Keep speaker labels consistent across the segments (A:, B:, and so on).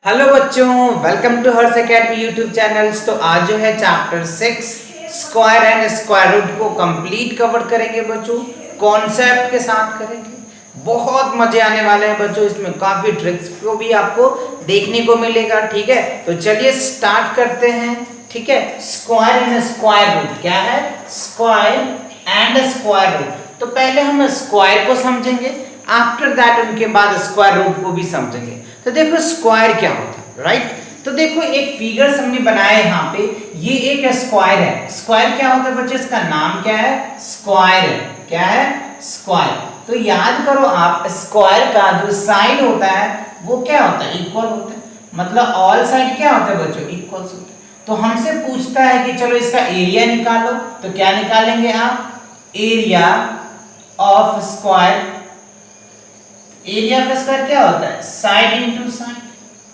A: Hello बच्चों, welcome to Harsh academy YouTube channels. तो आज जो है chapter 6 square and square root को कंप्लीट कवर करेंगे बच्चों, कॉन्सेप्ट के साथ करेंगे। बहुत मजे आने वाले हैं बच्चों, इसमें काफी ट्रिक्स को भी आपको देखने को मिलेगा। ठीक है, तो चलिए स्टार्ट करते हैं। ठीक है, स्क्वायर एंड स्क्वायर रूट क्या है? Square and square root. तो पहले हम स्क्वायर को समझेंगे, आफ्टर दैट उनके बाद स्क्वायर रूट को भी समझेंगे। तो देखो स्क्वायर क्या होता है, राइट? तो देखो एक फिगर्स हमने बनाया यहाँ पे, ये एक स्क्वायर है। स्क्वायर क्या होता है बच्चे? इसका नाम क्या है? स्क्वायर है। क्या है? स्क्वायर। तो याद करो आप, स्क्वायर का जो साइड होता है वो क्या होता है? इक्वल होता है। मतलब ऑल साइड क्या होता है बच्चों? इक्वल होता है। तो हमसे पूछता है कि चलो इसका एरिया निकालो, तो क्या निकालेंगे आप? Area of square. Area of square क्या होता है? Side into side.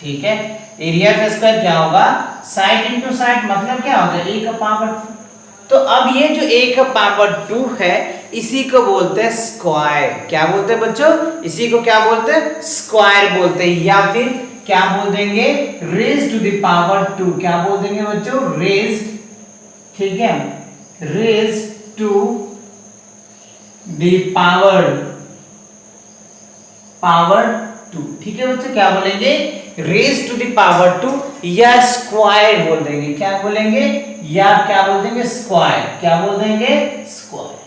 A: ठीक है, एरिया ऑफ स्क्वायर क्या होगा? Side into side. मतलब क्या होगा? a का पावर 2। तो अब ये जो a का पावर 2 है, इसी को बोलते हैं स्क्वायर। क्या बोलते हैं बच्चों? इसी को क्या बोलते हैं? स्क्वायर बोलते हैं। या फिर क्या बोल देंगे? Raise to the power 2। क्या बोल देंगे बच्चों? रेज। ठीक है, रेज टू द पावर 2। ठीक है बच्चों, क्या बोलेंगे? रेज टू द पावर 2 या स्क्वायर बोल देंगे। क्या बोलेंगे? या क्या बोल देंगे? स्क्वायर। क्या बोल देंगे? स्क्वायर।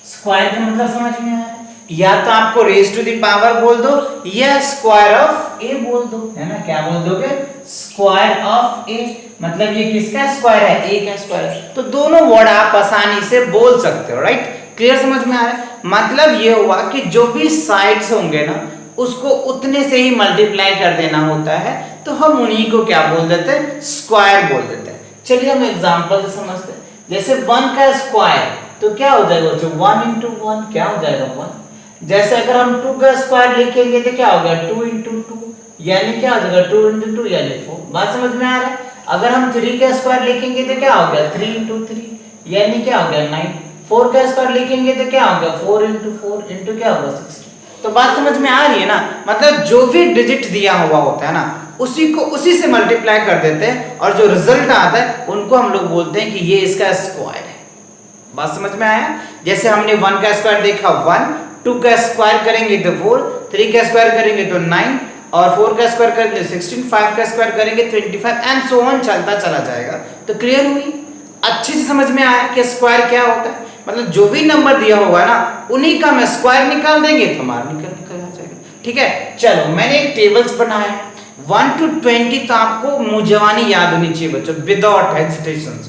A: स्क्वायर का मतलब समझ में आया? या तो आपको रेज टू द पावर बोल दो या स्क्वायर ऑफ ए बोल दो, है ना? क्या बोल दोगे? स्क्वायर ऑफ ए। मतलब ये किसका स्क्वायर है? ए का स्क्वायर। तो दोनों वर्ड आप आसानी से बोल सकते हो, राइट? क्लियर, समझ में आ रहा है? मतलब ये हुआ कि जो भी साइड्स होंगे ना, उसको उतने से ही मल्टीप्लाई कर देना होता है। तो हम उन्हीं को क्या बोल देते हैं? स्क्वायर बोल देते हैं। चलिए हम एग्जांपल से समझते हैं। जैसे 1 का स्क्वायर तो क्या हो जाएगा बच्चों? 1 × 1 क्या हो जाएगा? 1। जैसे अगर हम 2 का स्क्वायर लिखेंगे तो क्या होगा? 2 × 2 यानी क्या हो जाएगा? 2 × 2 यानी 4। बात समझ में आ रहा है? अगर हम 3 का स्क्वायर लिखेंगे तो क्या हो गया? 3 × 3 यानी क्या हो गया? 9। 4 का स्क्वायर लिखेंगे तो क्या हो गया? 4 × 4 इंटू क्या होगा? 16। तो बात समझ में आ रही है ना? मतलब जो भी डिजिट दिया हुआ होता है ना, उसी को उसी से मल्टीप्लाई कर देते हैं और जो रिजल्ट आता है उनको हम लोग बोलते हैं कि ये इसका स्क्वायर है। बात समझ में आया? जैसे हमने 1 का स्क्वायर देखा 1, 2 का स्क्वायर करेंगे तो 4, 3 का स्क्वायर करेंगे तो 9 और 4 का स्क्वायर करेंगे 16, 5 का स्क्वायर करेंगे 25 एंड सो ऑन चलता चला जाएगा। तो क्लियर हुई? अच्छे से समझ में आया कि स्क्वायर क्या होता है? मतलब जो भी नंबर दिया होगा ना, उन्हीं का हम स्क्वायर निकाल देंगे तो हमारा निकल आ जाएगा। ठीक है, चलो मैंने एक टेबल्स बनाया 1 to 20। तो आपको मुंजवानी याद होनी चाहिए बच्चों, विदाउट हेजिटेशन,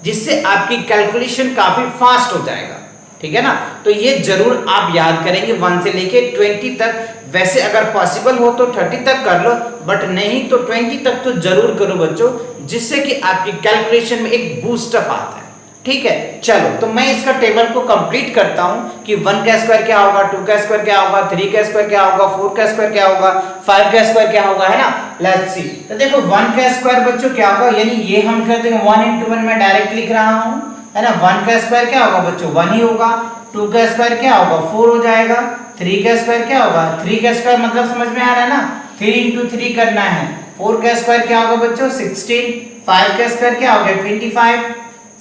A: जिससे आपकी कैलकुलेशन काफी फास्ट हो जाएगा। ठीक है ना? तो ये जरूर आप याद करेंगे 1 से लेके 20 तक। वैसे अगर पॉसिबल हो तो 30 तक कर लो, बट नहीं तो 20 तक तो जरूर करो बच्चों, जिससे कि आपकी कैलकुलेशन में एक बूस्टअप आता है। ठीक है, चलो तो मैं इसका टेबल को कंप्लीट करता हूं कि 1 का स्क्वायर क्या होगा, 2 का स्क्वायर क्या होगा, 3 का स्क्वायर क्या होगा, 4 का स्क्वायर क्या होगा, 5 का स्क्वायर क्या होगा, है ना? Let's see. तो देखो 1 का स्क्वायर बच्चों क्या होगा, यानी ये हम कर देंगे 1 × 1 मैं डायरेक्ट लिख रहा हूं, है ना? 1 का स्क्वायर क्या होगा बच्चों? 1 ही होगा। 2 का स्क्वायर क्या होगा? 4 हो जाएगा। 3 का स्क्वायर क्या होगा? 3 का स्क्वायर मतलब समझ में आ रहा है ना? 3 × 3 करना है। 4 का स्क्वायर क्या होगा बच्चों? 16। 5 का स्क्वायर क्या होगा? 25।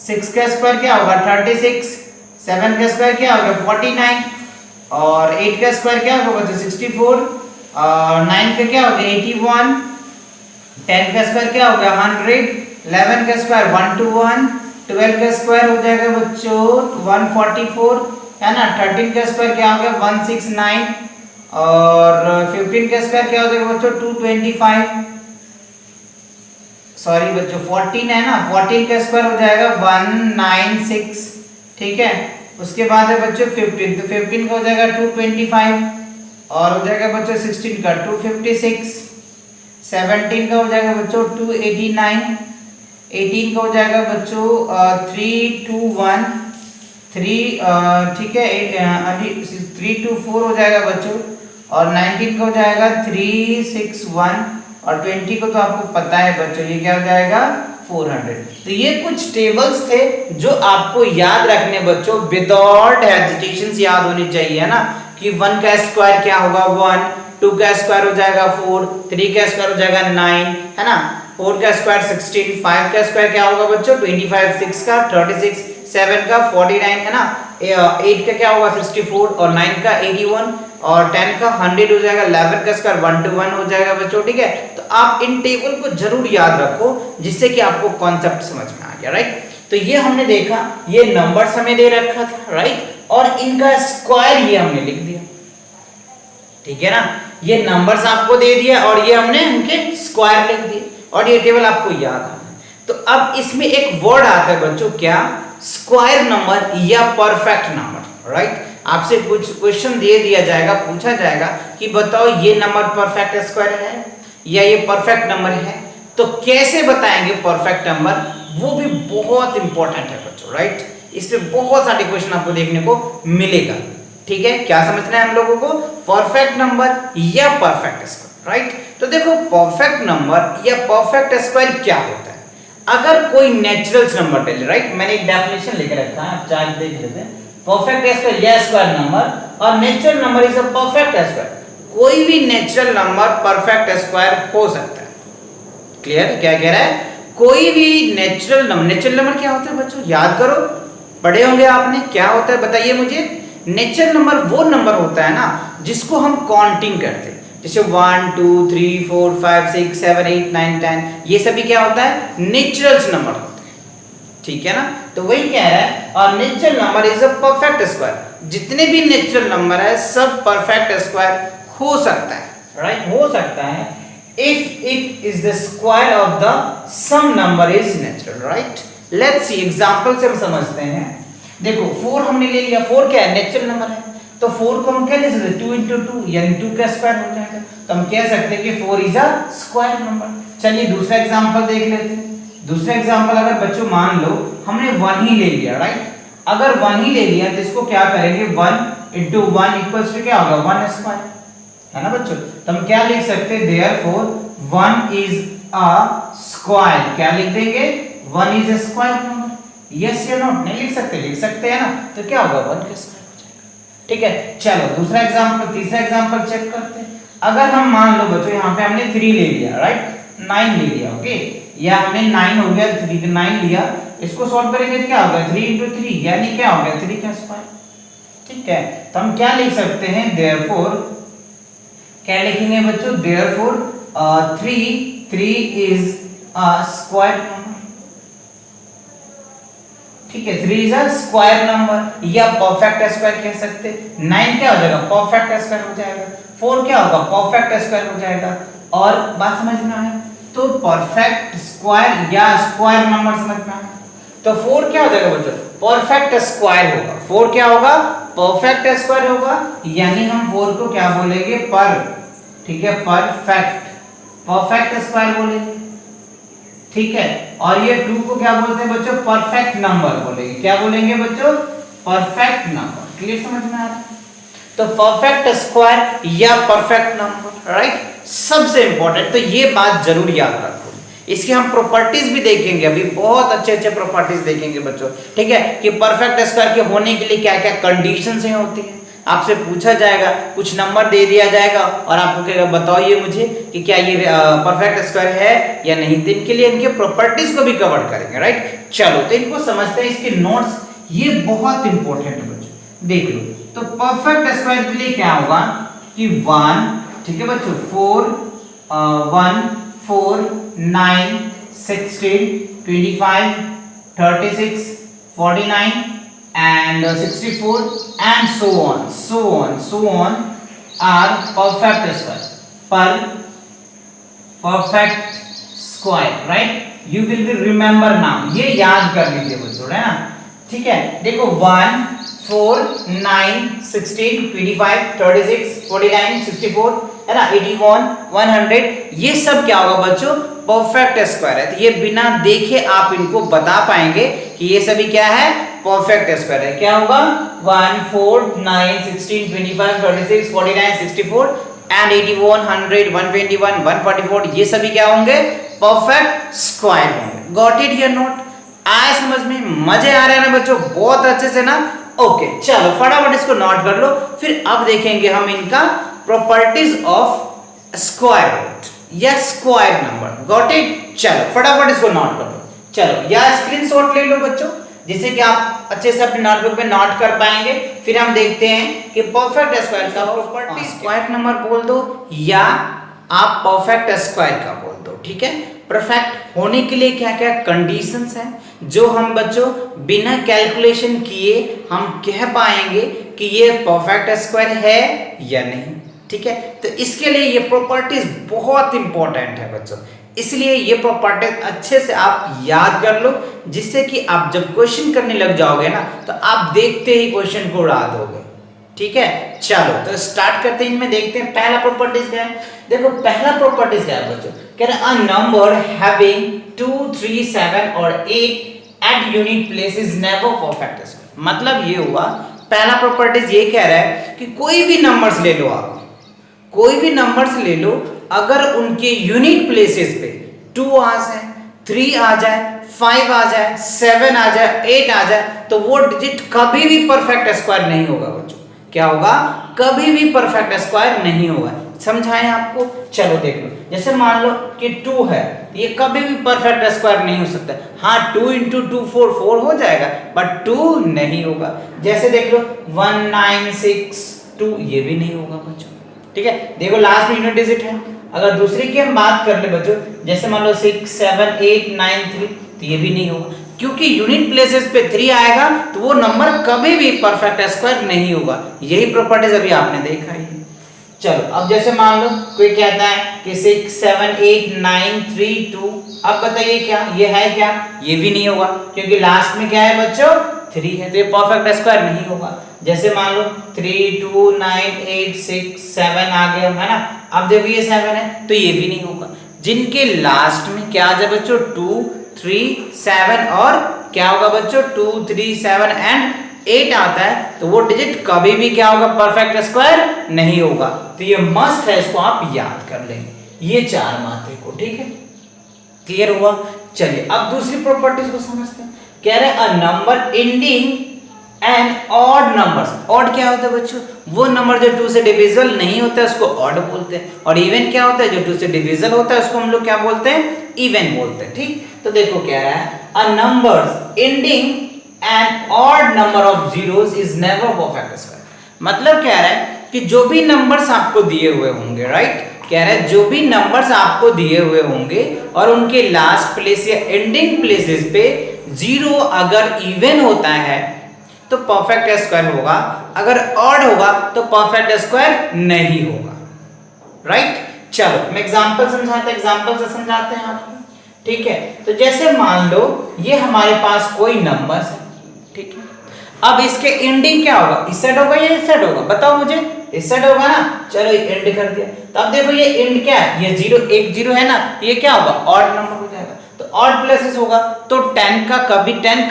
A: 6 का स्क्वायर क्या होगा? 36। 7 का स्क्वायर क्या होगा? 49 और 8 का स्क्वायर क्या होगा बच्चों? 64 और 9 का क्या होगा? 81। 10 का स्क्वायर क्या होगा? 100। 11 का स्क्वायर 121। 12 का स्क्वायर हो जाएगा बच्चों 144, है ना? 13 का स्क्वायर क्या हो गया? 169 और 15 का स्क्वायर क्या हो जाएगा बच्चों? 225। सॉरी बच्चों 14 है ना? 14 का स्क्वायर हो जाएगा 196। ठीक है, उसके बाद है बच्चों 15। तो 15 का हो जाएगा 225 और हो जाएगा बच्चों 16 का 256। 17 का हो जाएगा बच्चों 289। 18 का हो जाएगा बच्चों 321। 3 ठीक है, अभी 324 हो जाएगा बच्चों और 19 का हो जाएगा 361 और 20 को तो आपको पता है बच्चों, ये क्या हो जाएगा? 400। तो ये कुछ टेबल्स थे जो आपको याद रखने बच्चों, विदाउट हेजिटेशन याद होनी चाहिए, है ना? कि 1 का स्क्वायर क्या होगा? 1, 2 का स्क्वायर हो जाएगा 4, 3 का स्क्वायर हो जाएगा 9, है ना, 4 का स्क्वायर 16, 5 का स्क्वायर क्या होगा बच्चों 25, 6 का 36, 7 का 49, है ना, 8 का क्या होगा 64 और 9 का 81 और 10 का 100 हो जाएगा, 11 का स्क्वायर 1 to 1 हो जाएगा बच्चों, ठीक है। तो आप इन टेबल को जरूर याद रखो जिससे कि आपको कॉन्सेप्ट समझ में आ गया, राइट। तो ये हमने देखा, ये नंबर्स हमें दे रखा था, राइट, और इनका स्क्वायर ये हमने लिख दिया, ठीक है ना। ये नंबर्स आपको दे दिया और ये हमने उनके स्क्वायर लिख दिए और ये टेबल आपको याद आ गया। तो अब इसमें एक वर्ड आता है बच्चों, क्या, स्क्वायर नंबर या परफेक्ट नंबर, राइट। आपसे कुछ क्वेश्चन दे दिया जाएगा, पूछा जाएगा कि बताओ ये नंबर परफेक्ट स्क्वायर है या ये परफेक्ट नंबर है, तो कैसे बताएंगे परफेक्ट नंबर, वो भी बहुत इंपॉर्टेंट है बच्चों, राइट। इसमें बहुत सारे क्वेश्चन आपको देखने को मिलेगा, ठीक है। क्या समझना है हम लोगों को, परफेक्ट नंबर या परफेक्ट स्क्वायर, राइट। तो देखो परफेक्ट नंबर या परफेक्ट स्क्वायर क्या होता है, अगर कोई नेचुरल नंबर ले, राइट, मैंने एक डेफिनेशन लेके रखा है, आप चार्ट देख लेते हैं। परफेक्ट स्क्वायर या स्क्वायर नंबर और natural number is a perfect square. कोई भी नेचुरल नंबर परफेक्ट स्क्वायर हो सकता है, क्लियर, क्या कह रहा है, कोई भी नेचुरल नंबर क्या होता है बच्चों, याद करो, पढ़े होंगे आपने, क्या होता है बताइए मुझे। नेचुरल नंबर वो नंबर होता है ना जिसको हम काउंटिंग करते हैं, जैसे 1 2 3 4 5 6 7 8 9 10, ये सभी क्या होता है, नेचुरल नंबर होते हैं, ठीक है ना। तो वही कह रहा है, और natural number is a perfect square. जितने भी नेचुरल नंबर है सब परफेक्ट स्क्वायर हो सकता है, राइट, हो सकता है if it is the square of the some number is natural, right। let's see example से हम समझते हैं। देखो 4 हमने ले लिया, 4 क्या है, नेचुरल नंबर है, तो 4 को हम क्या लिख सकते हैं, 2 into 2 यानी 2 का स्क्वायर हो जाएगा, तो हम कह सकते हैं कि 4 इज अ स्क्वायर नंबर। चलिए दूसरा एग्जांपल देख लेते हैं। दूसरा एग्जांपल, अगर बच्चों मान लो हमने 1 ही ले लिया, राइट, अगर 1 ही ले लिया तो इसको क्या करेंगे, 1 into 1 इक्वल्स टू क्या होगा, 1 स्क्वायर, है ना बच्चों। तो हम क्या लिख सकते हैं, देयरफॉर 1 इज अ स्क्वायर, क्या लिख देंगे, 1 is a square number, yes या नॉट, नहीं लिख सकते, लिख सकते हैं ना, तो क्या होगा, 1 का स्क्वायर हो जाएगा, ठीक है। चलो दूसरा एग्जांपल, तीसरा एग्जांपल चेक करते हैं। अगर हम मान लो बच्चों यहाँ पे हमने 3 ले लिया, राइट, 9 ले लिया, ओके, या हमने 9 हो गया, 3 9 लिया, इसको सॉल्व करेंगे क्या होगा, 3 into 3 यानी क्या हो गया, 3 का स्क्वायर, ठीक है। तो हम क्या लिख सकते हैं, देयरफॉर क्या लिखेंगे बच्चों, therefore 3 is a square number, ठीक है, 3 इज अ स्क्वायर नंबर या परफेक्ट स्क्वायर कह सकते हैं। 9 क्या हो जाएगा, परफेक्ट स्क्वायर हो जाएगा, 4 क्या होगा, परफेक्ट स्क्वायर हो जाएगा। और बात समझ में आए, तो परफेक्ट स्क्वायर या स्क्वायर नंबर समझ में आए, तो 4 क्या हो जाएगा बच्चों, परफेक्ट स्क्वायर होगा, 4 क्या होगा, परफेक्ट स्क्वायर होगा, यानी हम 4 को क्या बोलेंगे, पर, ठीक है, परफेक्ट स्क्वायर बोलेंगे, ठीक है। और ये 2 को क्या बोलते हैं बच्चों, परफेक्ट नंबर बोलेंगे, क्या बोलेंगे बच्चों, परफेक्ट नंबर, क्लियर, समझ में आ रहा है। तो परफेक्ट स्क्वायर या परफेक्ट नंबर, राइट, सबसे इंपॉर्टेंट, तो ये बात जरूर याद रखो। इसकी हम प्रॉपर्टीज भी देखेंगे, अभी बहुत अच्छे अच्छे प्रॉपर्टीज देखेंगे बच्चों, ठीक है, कि परफेक्ट स्क्वायर के होने के लिए क्या क्या कंडीशंस हैं होती हैं। आपसे पूछा जाएगा, कुछ नंबर दे दिया जाएगा और आपको कहेगा बताओ ये मुझे कि क्या ये परफेक्ट स्क्वायर है या नहीं, तो इनके लिए इनके प्रॉपर्टीज को भी कवर करेंगे, राइट। चलो तो इनको समझते हैं, इसके नोट्स ये बहुत इंपॉर्टेंट है बच्चों, देख लो। तो परफेक्ट स्क्वायर के लिए क्या होगा कि 1, ठीक है बच्चों, 4 1 4 9 16 25 36 49 and 64 and so on are perfect square, perfect square, right, you will be remember now, ये याद कर लीजिए बच्चों, है ना, ठीक है। देखो 1 4 9 16 25 36 49 64, है ना, 81 100, ये सब क्या होगा बच्चों, परफेक्ट स्क्वायर है। तो ये बिना देखे आप इनको बता पाएंगे कि ये सभी क्या है, परफेक्ट स्क्वायर है। क्या होगा, 1 4 9 16 25 36 49 64 एंड 81 100 121 144, ये सभी क्या होंगे, परफेक्ट स्क्वायर होंगे। गॉट इट या नॉट, आए समझ में, मजे आ रहे हैं ना बच्चों, बहुत अच्छे से ना, ओके। चलो फटाफट इसको नोट कर लो, फिर अब देखेंगे हम इनका प्रॉपर्टीज ऑफ स्क्वायर रूट या स्क्वायर नंबर। Got it? चलो फटाफट इसको नोट कर लो। चलो या स्क्रीनशॉट ले लो बच्चों, जिससे कि आप अच्छे से अपने नोटबुक में नोट कर पाएंगे। फिर हम देखते हैं कि परफेक्ट स्क्वायर का प्रॉपर्टी स्क्वायर नंबर बोल दो या आप परफेक्ट स्क्वायर का बोल दो। ठीक है, परफेक्ट होने के लिए क्या क्या कंडीशंस हैं जो हम बच्चों बिना कैलकुलेशन किए हम कह पाएंगे कि ये परफेक्ट स्क्वायर है या नहीं। ठीक है, तो इसके लिए ये प्रॉपर्टीज बहुत इंपॉर्टेंट है बच्चों, इसलिए ये प्रॉपर्टीज अच्छे से आप याद कर लो, जिससे कि आप जब क्वेश्चन करने लग जाओगे ना तो आप देखते ही क्वेश्चन को उड़ा दोगे। ठीक है, चलो तो स्टार्ट करते हैं। इनमें देखते हैं पहला प्रॉपर्टीज क्या है। देखो पहला प्रॉपर्टीज क्या है बच्चों, कह रहे हैं अ नंबर हैविंग 2, 3, 7 और 8 at unit place is never perfect square. मतलब ये हुआ पहला प्रॉपर्टीज ये कह रहा है कि कोई भी नंबर्स ले लो, आप कोई भी नंबर्स ले लो, अगर उनके यूनिट प्लेसेस पे 2 आ जाए, 3 आ जाए, 5 आ जाए, 7 आ जाए, 8 आ जाए, तो वो डिजिट कभी भी परफेक्ट स्क्वायर नहीं होगा बच्चों। क्या होगा? कभी भी परफेक्ट स्क्वायर नहीं होगा। समझाएं आपको? चलो देख लो, जैसे मान लो कि 2 है, ये कभी भी परफेक्ट स्क्वायर नहीं हो सकता। हाँ 2 × 2 4 हो जाएगा, बट 2 नहीं होगा। जैसे देख लो 1962, ये भी नहीं होगा बच्चों। ठीक है, देखो लास्ट में यूनिट डिजिट है। अगर दूसरी की हम बात कर ले बच्चों, जैसे मान लो 6, 7, 8, 9, 3, तो ये भी नहीं होगा, क्योंकि यूनिट प्लेसेस पे 3 आएगा तो वो नंबर कभी भी परफेक्ट स्क्वायर नहीं होगा। यही प्रॉपर्टीज अभी आपने देखा ही। चलो अब जैसे मान लो कोई कहता है कि 6, 7, 8, 9, 3, 2, अब बताइए क्या ये है? क्या ये भी नहीं होगा, क्योंकि लास्ट में क्या है बच्चों? 3 है, तो ये परफेक्ट स्क्वायर नहीं होगा। जैसे मान लो 3, 2, 9, 8, 6, 7 आ गया है ना। अब देखो ये 7 है, तो ये भी नहीं होगा। जिनके लास्ट में क्या आ जाए बच्चों? 2, 3, 7 और क्या होगा बच्चों? 2, 3, 7 एंड 8 आता है, तो वो डिजिट कभी भी क्या होगा? परफेक्ट स्क्वायर नहीं होगा। तो ये मस्ट है, इसको आप याद कर लेंगे ये 4 मात्रे को। ठीक है, क्लियर हुआ? चलिए अब दूसरी प्रॉपर्टीज को समझते हैं। कह रहे हैं a number ending and odd numbers. Odd क्या होता है बच्चों? वो नंबर जो 2 से डिविजिबल नहीं होता है उसको ऑड बोलते हैं, और इवन क्या होता है? जो 2 से डिविजिबल होता है उसको हम लोग क्या बोलते हैं? इवन बोलते हैं। ठीक, तो देखो क्या है, a numbers ending and odd number of zeros is never perfect square. मतलब कह रहा है कि जो भी नंबर्स आपको दिए हुए होंगे, राइट, कह रहा है जो भी नंबर्स आपको दिए हुए होंगे और उनके लास्ट प्लेस या एंडिंग प्लेसेस पे 0 अगर इवन होता है तो परफेक्ट स्क्वायर होगा, अगर ऑड होगा तो परफेक्ट स्क्वायर नहीं होगा। राइट, चलो मैं एग्जांपल समझाते हैं, एग्जांपल से समझाते हैं आपको। ठीक है, तो जैसे मान लो ये हमारे पास कोई नंबर्स है। ठीक है, अब इसके एंडिंग क्या होगा? इस साइड होगा या इस साइड होगा? बताओ मुझे। इस साइड होगा ना। चलो एंड कर दिया, तो अब देखो ये एंड क्या है? ये 0, 1 0 है ना, ये क्या होगा? ऑड नंबर हो जाएगा, तो ऑड प्लेसेस होगा, तो 10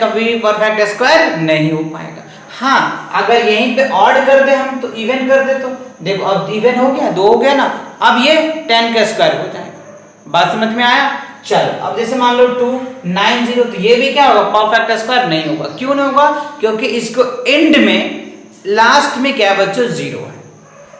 A: कभी भी परफेक्ट स्क्वायर नहीं हो पाएगा। हाँ अगर यहीं पे ऑड कर दे हम तो इवन कर दे, तो देखो अब इवन हो गया, 2 हो गया ना, अब ये 10 का स्क्वायर हो जाएगा। बात समझ में आया? चलो अब जैसे मान लो 2, 9, 0, तो ये भी क्या होगा? परफेक्ट स्क्वायर नहीं होगा। क्यों नहीं होगा? क्योंकि इसको एंड में लास्ट में क्या बच्चों? 0 है।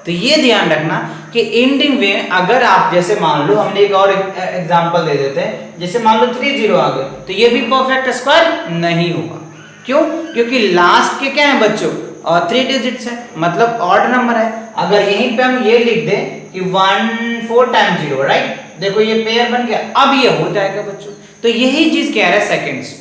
A: तो ये ध्यान रखना कि एंडिंग में अगर आप जैसे मान लो, हमने एक और एग्जांपल दे देते हैं, जैसे मान लो 3 0 आ गए, तो ये भी परफेक्ट स्क्वायर नहीं होगा। क्यों? क्योंकि लास्ट के क्या है बच्चों? और 3 डिजिट्स है, मतलब ऑड नंबर है। अगर यहीं पे हम ये लिख दें कि 1 4 टाइम्स 0, राइट, देखो ये पेयर बन गया, अब ये हो जाएगा बच्चों। तो यही चीज कह रहा है सेकंड्स,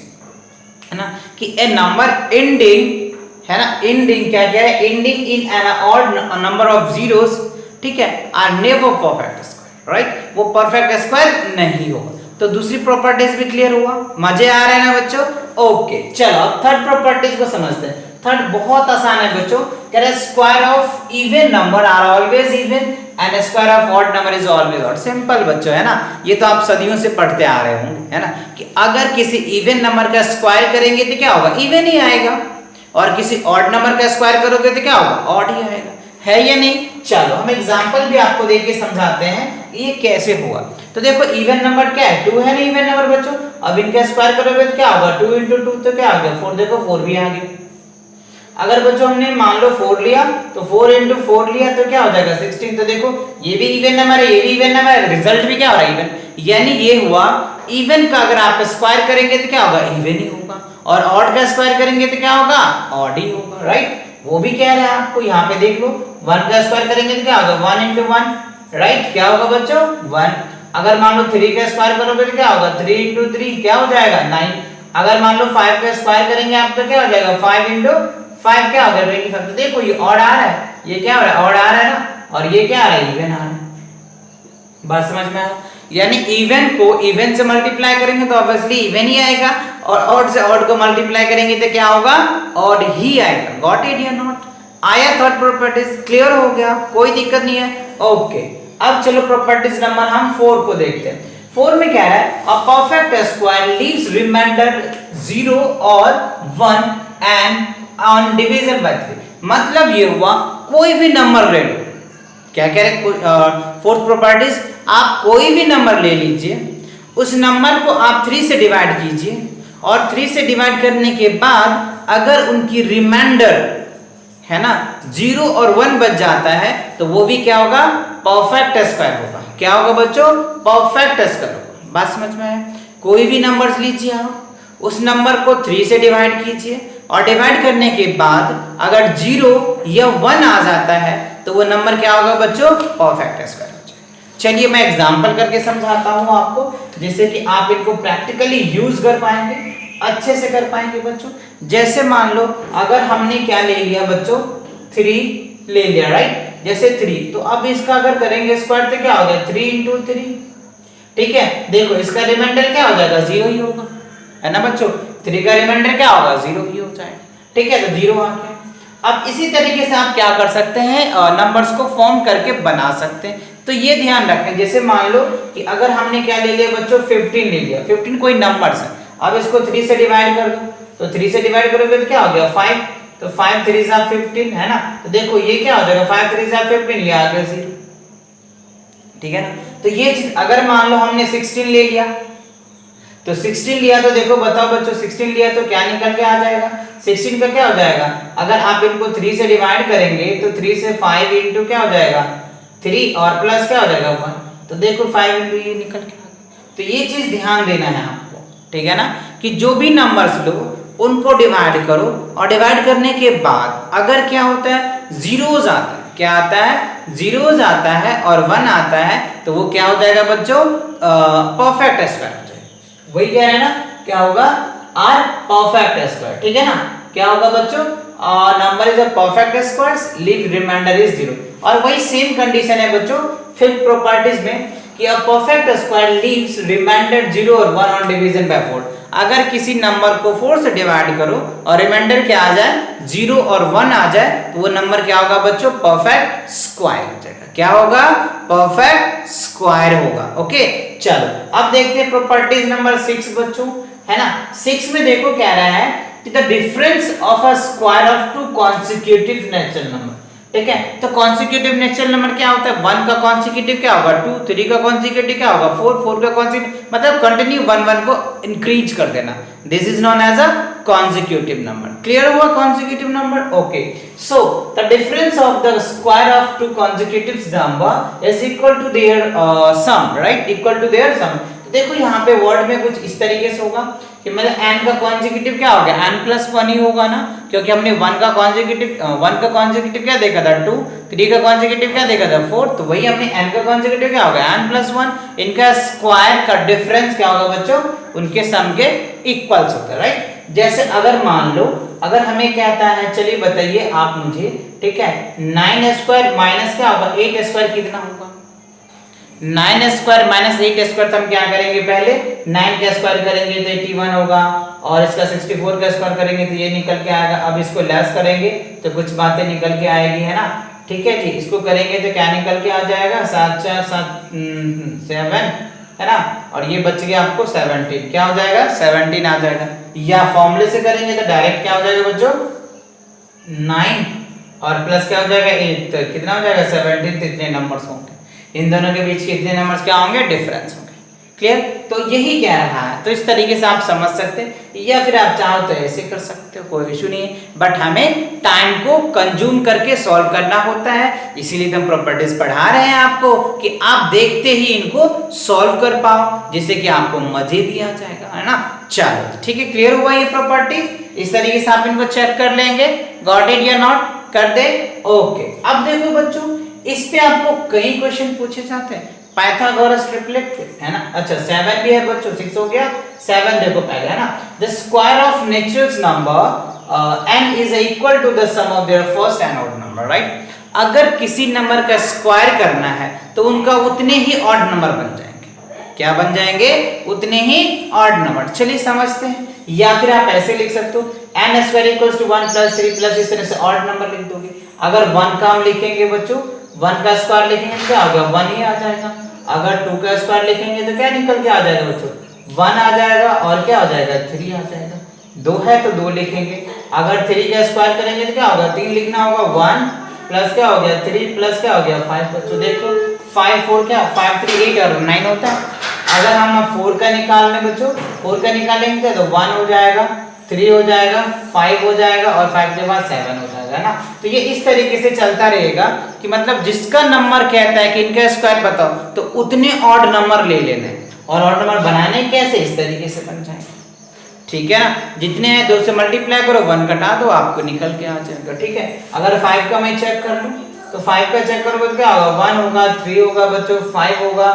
A: है ना, कि ए नंबर एंडिंग, है ना, एंडिंग क्या क्या है? Ending in an odd number of zeros, ठीक है, are never perfect square, right, वो परफेक्ट स्क्वायर नहीं होगा। तो दूसरी प्रॉपर्टीज भी क्लियर हुआ? मजे आ रहे हैं ना बच्चों? ओके, चलो अब थर्ड प्रॉपर्टीज को समझते हैं। थर्ड बहुत आसान है बच्चों, कह रहे square of even number are always even and square of odd number is always odd. Simple बच्चों, है ना, ये तो आप सदियों से पढ़ते आ रहे होंगे, है ना, कि अगर किसी इवन नंबर का स्क्वायर करेंगे तो क्या होगा? इवन ही आएगा, और किसी ऑड नंबर का स्क्वायर करोगे तो क्या होगा? ऑड ही आएगा। है या नहीं? चलो हम एग्जांपल भी आपको देके समझाते हैं ये कैसे होगा। तो देखो इवन नंबर क्या है? 2 है ना इवन नंबर बच्चों। अब इनका स्क्वायर करोगे तो क्या होगा? 2 × 2 तो क्या आ गया? 4, देखो 4 भी आ गया। अगर बच्चों हमने मान लो 4 लिया तो 4 into 4 लिया तो क्या हो जाएगा 16। तो देखो ये भी इवन नंबर है, ये भी इवन नंबर है, रिजल्ट भी क्या हो रहा है इवन, यानी ये हुआ इवन का अगर आप स्क्वायर करेंगे तो क्या होगा इवन ही होगा, और ऑड का स्क्वायर करेंगे तो क्या होगा ऑड ही होगा, राइट। वो भी कह रहा है आपको, यहाँ पे देख लो 1 का स्क्वायर करेंगे तो क्या होगा 1 into 1, राइट, क्या होगा बच्चों 1। अगर मान लो 3 का स्क्वायर करोगे तो क्या होगा 3 into 3 क्या हो जाएगा 9। अगर मान लो 5 का स्क्वायर करेंगे आप तो क्या हो जाएगा 5 into 5 क्या होगा 25। तो देखो ये ऑड आ रहा है, ये क्या हो रहा है ऑड आ रहा है ना, और ये क्या आ रहा है इवन आ रहा है। बात समझ में आया, यानी इवन को इवन से मल्टीप्लाई करेंगे तो ऑब्वियसली इवन ही आएगा, और ऑड से ऑड को मल्टीप्लाई करेंगे तो क्या होगा ऑड ही आएगा। गॉट इट या नॉट? आया थर्ड प्रॉपर्टीज, क्लियर हो गया, कोई दिक्कत नहीं है, ओके। अब चलो प्रॉपर्टीज नंबर हम 4 को देखते हैं। 4 में क्या है, a perfect square leaves remainder 0 और 1 एंड ऑन डिवीजन बाय 3। मतलब ये हुआ कोई भी नंबर ले लो, क्या कह रहे फोर्थ प्रॉपर्टीज, आप कोई भी नंबर ले लीजिए, उस नंबर को आप 3 से डिवाइड कीजिए, और 3 से डिवाइड करने के बाद अगर उनकी रिमाइंडर है ना 0 और 1 बच जाता है तो वो भी क्या होगा परफेक्ट स्क्वायर होगा। क्या होगा बच्चों परफेक्ट स्क्वायर होगा। बात समझ में है? कोई भी नंबर्स लीजिए आप, उस नंबर को 3 से डिवाइड कीजिए, और डिवाइड करने के बाद अगर 0 या 1 आ जाता है तो वो नंबर क्या होगा बच्चों परफेक्ट स्क्वायर हो जाएगा। चलिए मैं एग्जांपल करके समझाता हूँ आपको, जिससे कि आप इनको प्रैक्टिकली यूज कर पाएंगे, अच्छे से कर पाएंगे बच्चों। जैसे मान लो अगर हमने क्या ले लिया बच्चों 3 ले लिया, राइट, जैसे 3, तो अब इसका अगर करेंगे स्क्वायर तो क्या हो गया 3 into 3, ठीक है। देखो इसका रिमाइंडर क्या हो जाएगा 0 ही होगा, है ना बच्चों, 3 का रिमाइंडर क्या होगा 0 ही हो जाएगा, ठीक है, तो 0 आ गया। अब इसी तरीके से आप क्या कर सकते हैं नंबर्स को फॉर्म करके बना सकते हैं। तो ये ध्यान रखें, जैसे मान लो कि अगर हमने क्या ले लिया बच्चों 15 ले लिया, 15 कोई नंबर्स है, अब इसको 3 से डिवाइड कर दो, तो 3 से डिवाइड करोगे तो क्या हो गया 5, तो 5 3 जा 15 है ना, तो देखो ये क्या हो जाएगा 5 3 जा 15, ये आ गया 0, ठीक है ना। तो ये चीज अगर मान लो हमने 16 ले लिया, तो 16 लिया तो देखो बताओ बच्चों 16 लिया तो क्या निकल के आ जाएगा 16 का क्या हो जाएगा, अगर आप इनको 3 से डिवाइड करेंगे तो 3 से 5 इंटू क्या हो जाएगा 3 और प्लस क्या हो जाएगा 1, तो देखो 5 इंटू ये निकल के आ गया। तो ये चीज ध्यान देना है आपको, ठीक है ना, कि जो भी नंबर्स लो उनको डिवाइड करो, और डिवाइड करने के बाद अगर क्या होता है जीरोज आता है, क्या आता है जीरोज आता है और 1 आता है, तो वो क्या हो जाएगा बच्चों परफेक्ट स्क्वायर हो जाएगा। वही कह रहे हैं ना, क्या होगा आर परफेक्ट स्क्वायर, ठीक है ना। क्या होगा बच्चों number is a perfect square, leave remainder is 0। और वही सेम कंडीशन है बच्चों फिफ्थ प्रॉपर्टीज में कि a perfect square leaves remainder 0 और 1 ऑन डिवीजन बाय 4। अगर किसी नंबर को 4 से डिवाइड करो और रिमाइंडर क्या आ जाए 0 और 1 आ जाए, तो वो नंबर क्या होगा बच्चों परफेक्ट स्क्वायर हो जाएगा। क्या होगा परफेक्ट स्क्वायर होगा। ओके चलो अब देखते हैं प्रॉपर्टीज नंबर 6 बच्चों, है ना। 6 में देखो क्या रहा है कि the difference of a square of two consecutive natural number, ठीक है। तो कॉन्सिक्यूटिव नेचुरल नंबर क्या होता है 1 का कॉन्सिक्यूटिव क्या होगा 2, 3 का कॉन्सिक्यूटिव क्या होगा 4, 4 का कॉन्सिक्यूटिव मतलब कंटिन्यू 1 1 को इंक्रीज कर देना, this is known as a consecutive number. Clear हुआ consecutive number. Okay so the difference of the square of two consecutive number is equal to their sum, right, equal to their sum. देखो यहाँ पे word में कुछ इस तरीके से होगा कि मतलब n का कॉन्जिक्यूटिव क्या हो गया n+1 ही होगा ना, क्योंकि हमने 1 का कॉन्जिक्यूटिव क्या देखा था 2, 3 का कॉन्जिक्यूटिव क्या देखा था 4, तो वही हमने n का कॉन्जिक्यूटिव क्या हो गया n+1। इनका स्क्वायर का डिफरेंस क्या होगा बच्चों उनके सम के इक्वल्स होता है, राइट। जैसे अगर मान लो अगर हमें कहता है, चलिए बताइए आप मुझे, ठीक है, 9 स्क्वायर माइनस क्या होगा 8 स्क्वायर कितना होगा। 9 स्क्वायर माइनस 8 स्क्वायर तो हम क्या करेंगे पहले 9 का स्क्वायर करेंगे तो 81 होगा, और इसका 64 का स्क्वायर करेंगे तो ये निकल के आएगा। अब इसको लेस करेंगे तो कुछ बातें निकल के आएगी, है ना, ठीक है जी। इसको करेंगे तो क्या निकल के आ जाएगा 7 4 7 है ना, और ये बच गया आपको 17, क्या हो जाएगा 17 आ जाएगा। या फॉर्मूले से करेंगे तो डायरेक्ट क्या हो जाएगा बच्चों 9 और प्लस क्या हो जाएगा 8, तो कितना हो जाएगा 17। तो इतने नंबर्स होंगे, इन दोनों के बीच कितने नंबर्स क्या होंगे डिफरेंस होंगे। क्लियर? तो यही कह रहा है, तो इस तरीके से आप समझ सकते हैं, या फिर आप चाहो तो ऐसे कर सकते हो, कोई इशू नहीं है, बट हमें टाइम को कंज्यूम करके सॉल्व करना होता है, इसीलिए हम प्रॉपर्टीज पढ़ा रहे हैं आपको कि आप देखते ही इनको सॉल्व कर पाओ, जिससे कि आपको मजे भी आ जाएगा, है ना। चलो ठीक है, क्लियर हुआ ये प्रॉपर्टीज? इस तरीके से आप इनको चेक कर लेंगे, गॉट इट या नॉट? कर दे, ओके। अब देखो बच्चों, इस पे आपको कई क्वेश्चन पूछे जाते हैं, पाइथागोरस ट्रिपलेट है ना। अच्छा 7 भी है बच्चों, 6 हो गया, 7 देखो पहले, है ना। The square of natural number n is equal to the sum of their first and odd number, right. अगर किसी नंबर का स्क्वायर करना है तो उनका उतने ही ऑड नंबर बन जाएंगे। क्या बन जाएंगे? उतने ही ऑड नंबर। चलिए समझते हैं, या फिर आप ऐसे लिख सकते हो n square equals to 1 plus 3 plus, इस तरह से ऑड नंबर लिख दोगे। अगर 1 का हम लिखेंगे बच्चों, 1 का स्क्वायर लिखेंगे तो क्या होगा? 1 ही आ जाएगा। अगर 2 का स्क्वायर लिखेंगे तो क्या निकल के आ जाएगा बच्चों? 1 आ जाएगा, और क्या आ जाएगा? 3 आ जाएगा। 2 है तो 2 लिखेंगे। अगर 3 का स्क्वायर करेंगे तो क्या होगा? 3 लिखना होगा, 1 प्लस क्या हो गया? 3 प्लस क्या हो गया? 5। बच्चों देखो 5 4 क्या? 5 3 8 और 9 होता है। अगर हम 4 का निकाल लें बच्चों, 4 का निकालेंगे तो 1 हो जाएगा, 3 हो जाएगा, 5 हो जाएगा, और 5 के बाद 7 हो जाएगा ना। तो ये इस तरीके से चलता रहेगा कि मतलब जिसका नंबर कहता है कि इनका स्क्वायर बताओ, तो उतने ऑड नंबर ले लेने, और ऑड नंबर बनाने कैसे? इस तरीके से बन जाएंगे, ठीक है ना। जितने हैं 2 से मल्टीप्लाई करो, 1 घटा दो, आपको निकल के आ जाएगा, ठीक है। अगर 5 का मैं चेक कर लूं तो 5 का चेक करोगे तो क्या होगा? 1 होगा, 3 होगा बच्चों, 5 होगा,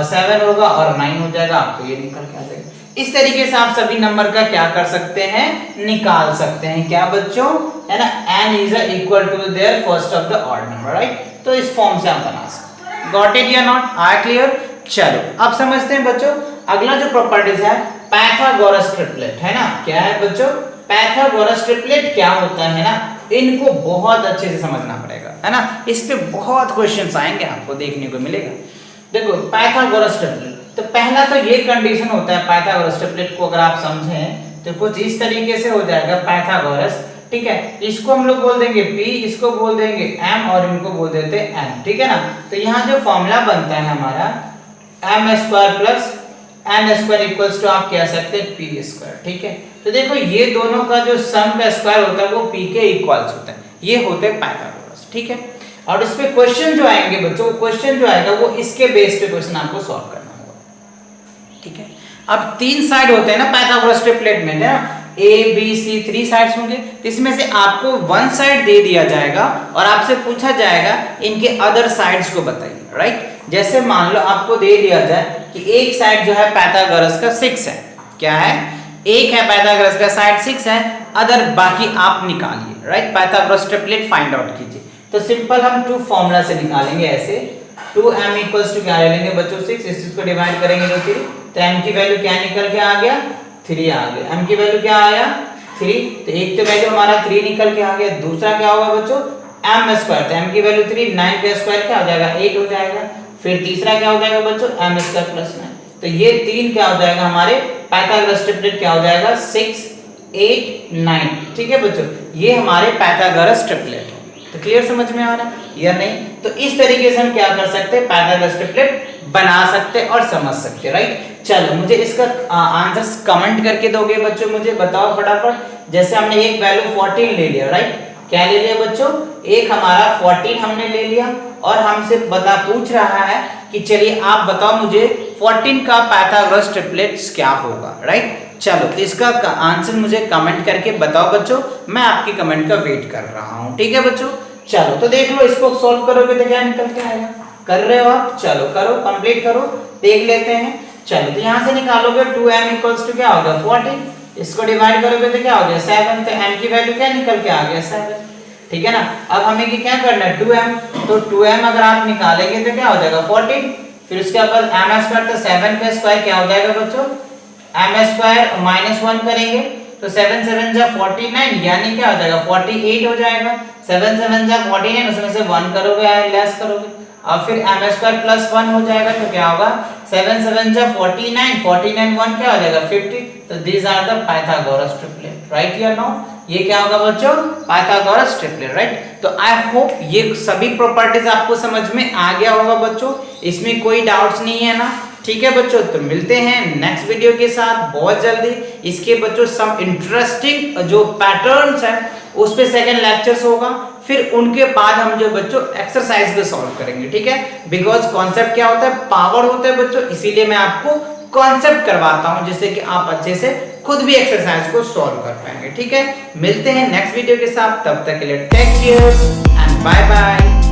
A: 7 होगा, और 9 हो जाएगा, आपको ये निकल के आ जाएगा। इस तरीके से आप सभी नंबर का क्या कर सकते हैं? निकाल सकते हैं। क्या बच्चों? है ना, n is equal to their first of the odd number, right. तो इस फॉर्म से आप बना सकते हैं। गॉट इट या नॉट? Are clear? चलो अब समझते हैं बच्चों, अगला जो प्रॉपर्टीज है पाइथागोरस ट्रिपलेट, है ना। क्या है बच्चों? पाइथागोरस ट्रिपलेट क्या होता है ना, इनको बहुत अच्छे से समझना पड़ेगा, है ना। इस पे बहुत क्वेश्चंस आएंगे, आपको देखने को मिलेगा। देखो पाइथागोरस ट्रिपलेट, तो पहला तो ये कंडीशन होता है पाइथागोरस ट्रिपलेट को अगर आप समझें तो कुछ इस तरीके से हो जाएगा पाइथागोरस, ठीक है। इसको हम लोग बोल देंगे p, इसको बोल देंगे m, और इनको बोल देते हैं n, ठीक है ना। तो यहाँ जो फॉर्मूला बनता है हमारा m square plus n square equals to आप कह सकते हैं p स्क्वायर, ठीक है। तो देखो ये दोनों का जो सम का स्क्वायर होता है वो p के इक्वल्स होता है, ये होते हैं पाइथागोरस, ठीक है। और इस पे क्वेश्चन जो आएंगे बच्चों, क्वेश्चन जो आएगा वो इसके बेस पे क्वेश्चन आपको सॉल्व करना होगा, ठीक है। अब 3 साइड होते हैं ना पाइथागोरस ट्रिपलेट में, ना A B C 3 साइड्स होंगे, तो इसमें से आपको 1 साइड दे दिया जाएगा और आपसे पूछा जाएगा इनके अदर साइड्स को बताइए, राइट। जैसे मान लो आपको दे दिया जाए कि एक साइड जो है पाइथागोरस का 6 है, क्या है? एक है पाइथागोरस का साइड 6 है, अदर बाकी आप निकालिए, right. Pythagoras triplet find out कीजिए। तो सिंपल हम 2 फॉर्मूला से निकालेंगे ऐसे, 2m इक्वल्स टू क्या ले लेंगे बच्चों? 6, इस चीज को डिवाइड करेंगे तो 3, तो m की वैल्यू क्या निकल के आ गया? 3 आ गया। m की वैल्यू क्या आया? 3, तो एक तो वैल्यू हमारा 3 निकल के आ गया। दूसरा क्या होगा बच्चों? m स्क्वायर, तो m की वैल्यू 3, 9 का स्क्वायर क्या हो जाएगा? 8 हो जाएगा। फिर तीसरा क्या हो जाएगा बच्चों? m स्क्वायर प्लस 9, तो ये 3 क्या हो जाएगा हमारे पाइथागोरस ट्रिपलेट, क्या हो जाएगा? 6 8 9, ठीक है बच्चों, ये हमारे पाइथागोरस ट्रिपलेट है। तो क्लियर समझ में आ रहा है या नहीं? तो इस तरीके से हम क्या कर सकते हैं? पाइथागोरस ट्रिपलेट बना सकते और समझ सकते हैं, राइट। चलो मुझे इसका आंसर्स कमेंट करके दोगे बच्चों, मुझे बताओ फटाफट। जैसे हमने एक वैल्यू 14 ले लिया, राइट। क्या ले लिया बच्चों? एक हमारा 14 हमने ले लिया, और हमसे पूछ रहा है कि चलिए आप बताओ मुझे 14 का पाइथागोरस ट्रिपलेट्स क्या होगा, राइट। चलो तो इसका आंसर मुझे कमेंट करके बताओ बच्चों, मैं आपकी कमेंट का वेट कर रहा हूं, ठीक है बच्चों। चलो तो देख लो, इसको सॉल्व करोगे तो क्या निकल के आएगा? कर रहे हो आप? चलो करो, कंप्लीट करो, देख लेते हैं। चलो तो यहाँ से निकालोगे 2m इक्वल्स टू क्या होगा? 14, इसको डिवाइड करोगे तो क्या हो गया? 7, तो m की वैल्यू क्या निकल के आ गया? 7, ठीक है ना। अब हमें क्या करना है? 2m, तो 2m अगर आप निकालेंगे तो क्या हो जाएगा? 14, फिर उसके बाद m स्क्वायर, तो 7 का स्क्वायर क्या हो जाएगा बच्चों? m स्क्वायर माइनस 1 करेंगे तो 7 7 जा 49, यानी क्या हो जाएगा? 48 हो जाएगा। 7 7 जा 49, उसमें से 1 करोगे या लेस करोगे, और फिर m स्क्वायर प्लस 1 हो जाएगा, तो क्या होगा? 7 7 जा 49, 49 1 क्या हो जाएगा? 50। तो these are the Pythagoras triplet, right या नो? ये क्या होगा बच्चों? Pythagoras triplet, right. तो आई होप ये सभी प्रॉपर्टीज आपको समझ में आ गया होगा बच्चों, इसमें कोई डाउट्स नहीं है ना, ठीक है बच्चों, तो मिलते हैं नेक्स्ट वीडियो के साथ बहुत जल्दी। इसके बच्चों सम इंटरेस्टिंग जो पैटर्न्स हैं उस पे सेकंड लेक्चर्स होगा, फिर उनके बाद हम जो बच्चों एक्सरसाइज को सॉल्व करेंगे, ठीक है। बिकॉज कॉन्सेप्ट क्या होता है, पावर होता है बच्चों, इसीलिए मैं आपको कॉन्सेप्ट करवाता हूं जिससे कि आप अच्छे से खुद भी एक्सरसाइज को सॉल्व कर पाएंगे, ठीक है। मिलते हैं नेक्स्ट वीडियो के साथ, तब तक के लिए take care and bye bye.